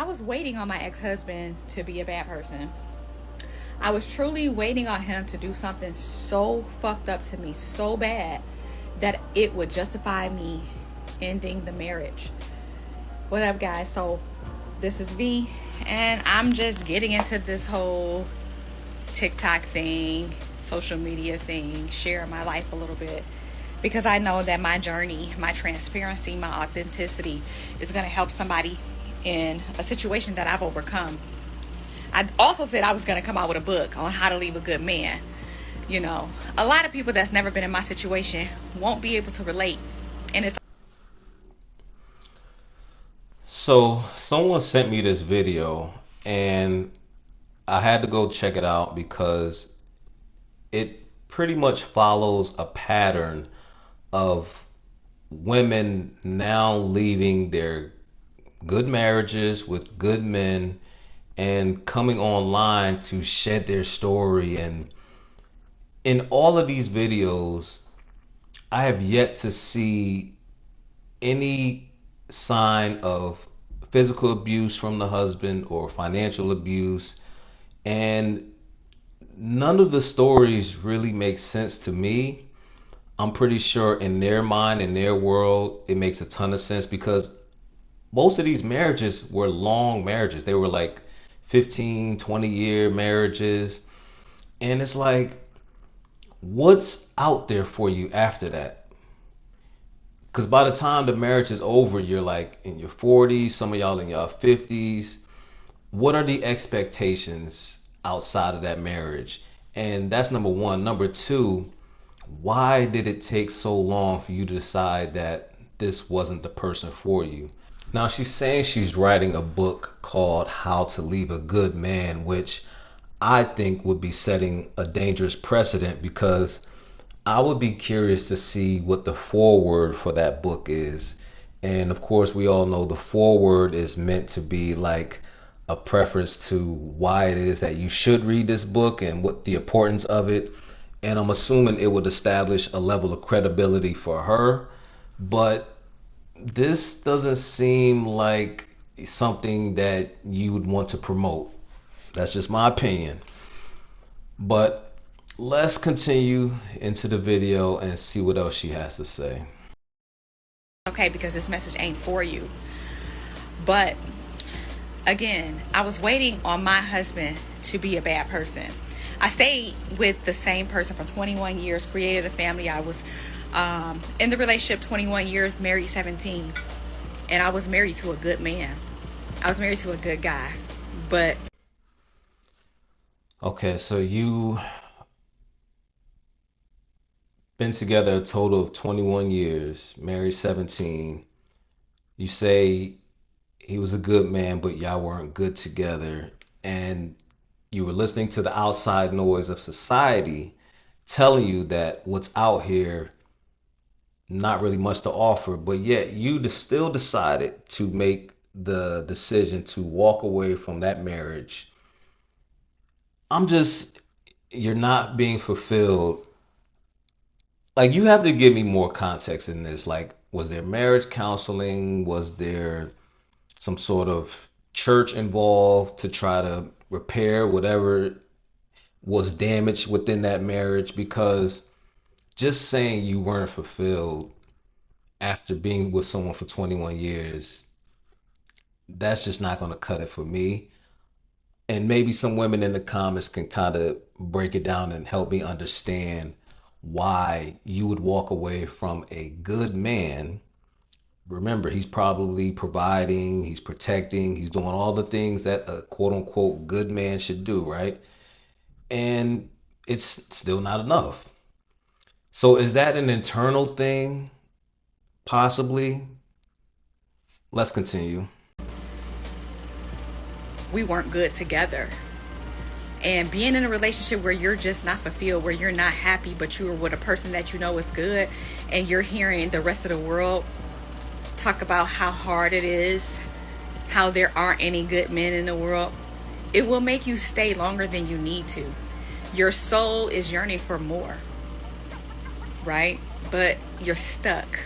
I was waiting on my ex-husband to be a bad person. I was truly waiting on him to do something so fucked up to me, so bad, that it would justify me ending the marriage. What up, guys? So this is V, and I'm just getting into this whole TikTok thing, social media thing, sharing my life a little bit, because I know that my journey, my transparency, my authenticity is going to help somebody in a situation that I've overcome. I also said I was going to come out with a book on how to leave a good man. You know, a lot of people that's never been in my situation won't be able to relate. And it's So someone sent me this video and I had to go check it out because it pretty much follows a pattern of women now leaving their good marriages with good men and coming online to shed their story. And in all of these videos, I have yet to see any sign of physical abuse from the husband or financial abuse, and none of the stories really make sense to me. I'm pretty sure in their mind, in their world, it makes a ton of sense because most of these marriages were long marriages. They were like 15, 20-year marriages. And it's like, what's out there for you after that? Because by the time the marriage is over, you're like in your 40s, some of y'all in your 50s. What are the expectations outside of that marriage? And that's number one. Number two, why did it take so long for you to decide that this wasn't the person for you? Now, she's saying she's writing a book called How to Leave a Good Man, which I think would be setting a dangerous precedent, because I would be curious to see what the foreword for that book is. And of course, we all know the foreword is meant to be like a preference to why it is that you should read this book and what the importance of it. And I'm assuming it would establish a level of credibility for her. But this doesn't seem like something that you would want to promote. That's just my opinion. But let's continue into the video and see what else she has to say. okay because this message ain't for you. But again, I was waiting on my husband to be a bad person. I stayed with the same person for 21 years, created a family. I was in the relationship 21 years, married 17. And I was married to a good man. I was married to a good guy. But Okay, so you been together a total of 21 years, married 17. You say he was a good man, but y'all weren't good together. And you were listening to the outside noise of society telling you that what's out here, not really much to offer, but yet you still decided to make the decision to walk away from that marriage. You're not being fulfilled. Like, you have to give me more context in this. Like, was there marriage counseling? Was there some sort of church involved to try to repair whatever was damaged within that marriage? Because just saying you weren't fulfilled after being with someone for 21 years, that's just not going to cut it for me. And maybe some women in the comments can kind of break it down and help me understand why you would walk away from a good man. Remember, he's probably providing, he's protecting, he's doing all the things that a quote unquote good man should do, right? And it's still not enough. So is that an internal thing? Possibly. Let's continue. we weren't good together. And being in a relationship where you're just not fulfilled, where you're not happy, but you are with a person that you know is good, and you're hearing the rest of the world talk about how hard it is, how there aren't any good men in the world, it will make you stay longer than you need to. Your soul is yearning for more, right? But you're stuck.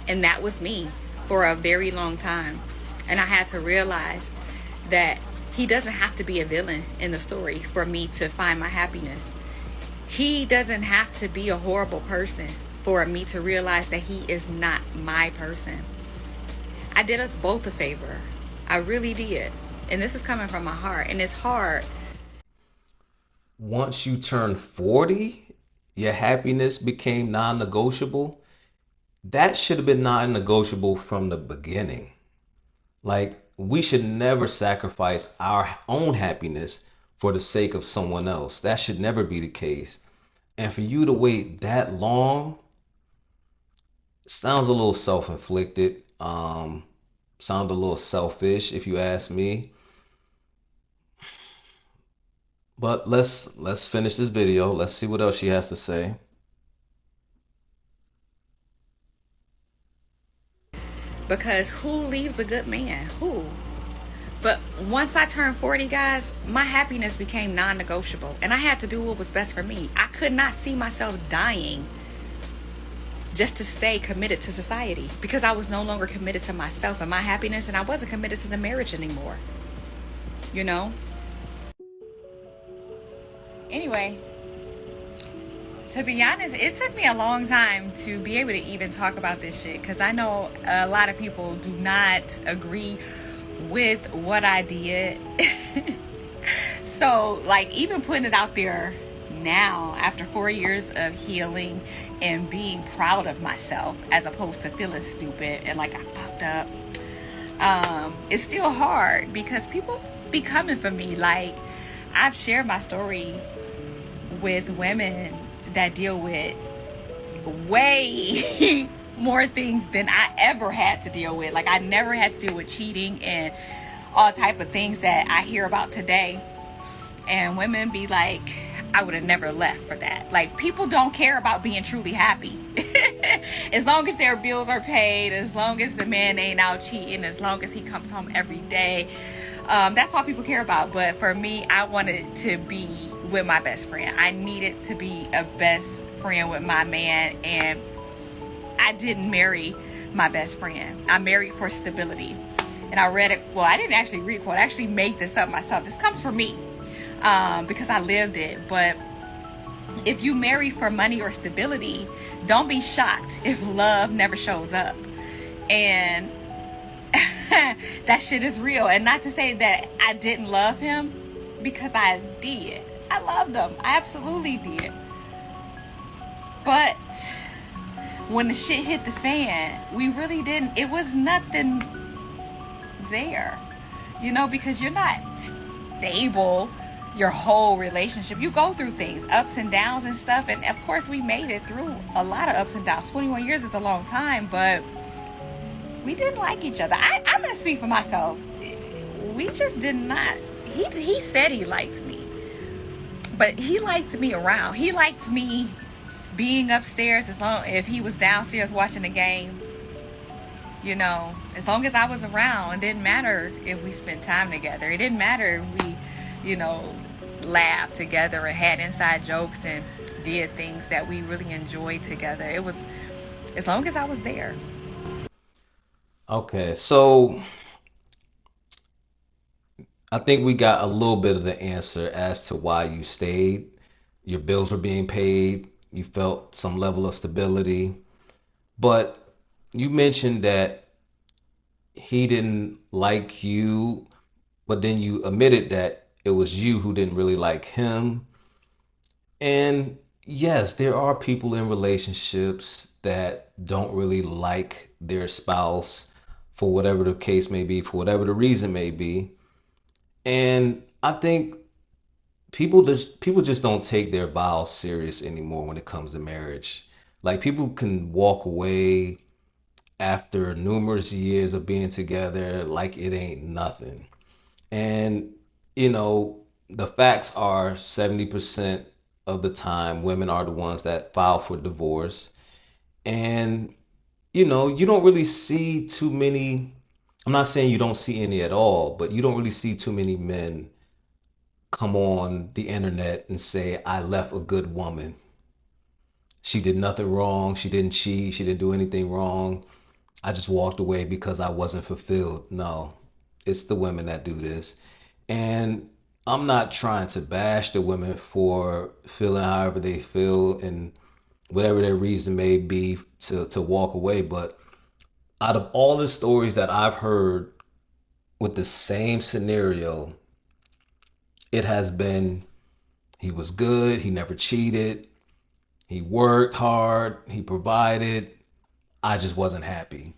And that was me for a very long time. And I had to realize that he doesn't have to be a villain in the story for me to find my happiness. He doesn't have to be a horrible person for me to realize that he is not my person. I did us both a favor. I really did. And this is coming from my heart. And it's hard. Once you turn 40, your happiness became non-negotiable. That should have been non-negotiable from the beginning. Like, we should never sacrifice our own happiness for the sake of someone else. That should never be the case. And for you to wait that long sounds a little self-inflicted. Sounds a little selfish, if you ask me. But let's finish this video. Let's see what else she has to say. Because who leaves a good man? Who? But once I turned 40, guys, my happiness became non-negotiable. And I had to do what was best for me. I could not see myself dying just to stay committed to society. Because I was no longer committed to myself and my happiness. And I wasn't committed to the marriage anymore. You know? Anyway, to be honest, it took me a long time to be able to even talk about this shit, because I know a lot of people do not agree with what I did. So, like, even putting it out there now, after 4 years of healing and being proud of myself, as opposed to feeling stupid and like I fucked up, it's still hard, because people be coming for me. Like, I've shared my story with women that deal with way more things than I ever had to deal with. Like, I never had to deal with cheating and all type of things that I hear about today. And women be like, I would have never left for that. Like, people don't care about being truly happy. As long as their bills are paid, as long as the man ain't out cheating, as long as he comes home every day, that's all people care about. But for me, I wanted to be with my best friend. I needed to be a best friend with my man, and I didn't marry my best friend. I married for stability. And I read it, well, I didn't actually read it, I actually made this up myself. This comes from me, because I lived it. But if you marry for money or stability, don't be shocked if love never shows up. And that shit is real. And not to say that I didn't love him, because I did. I loved him. I absolutely did. But when the shit hit the fan, we really didn't. It was nothing there. You know, because you're not stable your whole relationship. You go through things, ups and downs and stuff. And of course, we made it through a lot of ups and downs. 21 years is a long time, but we didn't like each other. I'm going to speak for myself. We just did not. He said he liked me, but he liked me around. He liked me being upstairs if he was downstairs watching the game. You know, as long as I was around, it didn't matter if we spent time together. It didn't matter if we, you know, laughed together and had inside jokes and did things that we really enjoyed together. It was as long as I was there. Okay, so I think we got a little bit of the answer as to why you stayed. Your bills were being paid. You felt some level of stability. But you mentioned that he didn't like you, but then you admitted that it was you who didn't really like him. And yes, there are people in relationships that don't really like their spouse for whatever the case may be, for whatever the reason may be. And I think people just don't take their vows serious anymore when it comes to marriage. Like, people can walk away after numerous years of being together like it ain't nothing. And, you know, the facts are 70% of the time women are the ones that file for divorce. And, you know, you don't really see too many. I'm not saying you don't see any at all, but you don't really see too many men come on the internet and say, I left a good woman. She did nothing wrong. She didn't cheat. She didn't do anything wrong. I just walked away because I wasn't fulfilled. No, it's the women that do this. And I'm not trying to bash the women for feeling however they feel and whatever their reason may be to walk away. But out of all the stories that I've heard with the same scenario, it has been he was good, he never cheated, he worked hard, he provided. I just wasn't happy.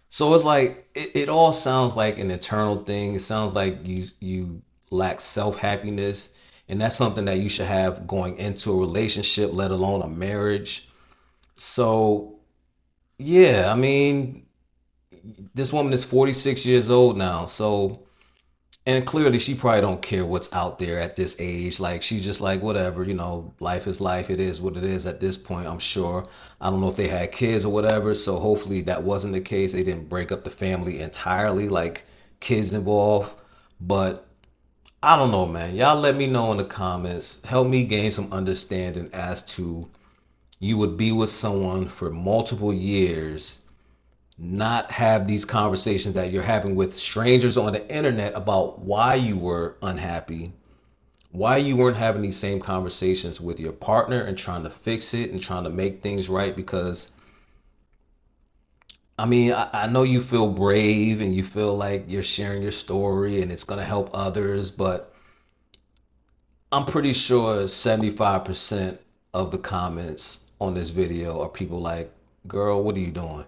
So it's like it all sounds like an internal thing. It sounds like you lack self-happiness, and that's something that you should have going into a relationship, let alone a marriage. So yeah, I mean, this woman is 46 years old now. So and clearly she probably don't care what's out there at this age. Like she's just like whatever, life is life. It is what it is at this point, I'm sure. I don't know if they had kids or whatever, so hopefully that wasn't the case. They didn't break up the family entirely, like kids involved. But I don't know, man. Y'all let me know in the comments. Help me gain some understanding as to you would be with someone for multiple years, not have these conversations that you're having with strangers on the internet about why you were unhappy, why you weren't having these same conversations with your partner and trying to fix it and trying to make things right. Because I mean, I know you feel brave and you feel like you're sharing your story and it's going to help others, but I'm pretty sure 75% of the comments on this video are people like, girl, what are you doing?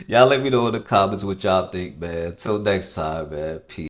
Y'all let me know in the comments what y'all think, man. Till next time, man. Peace.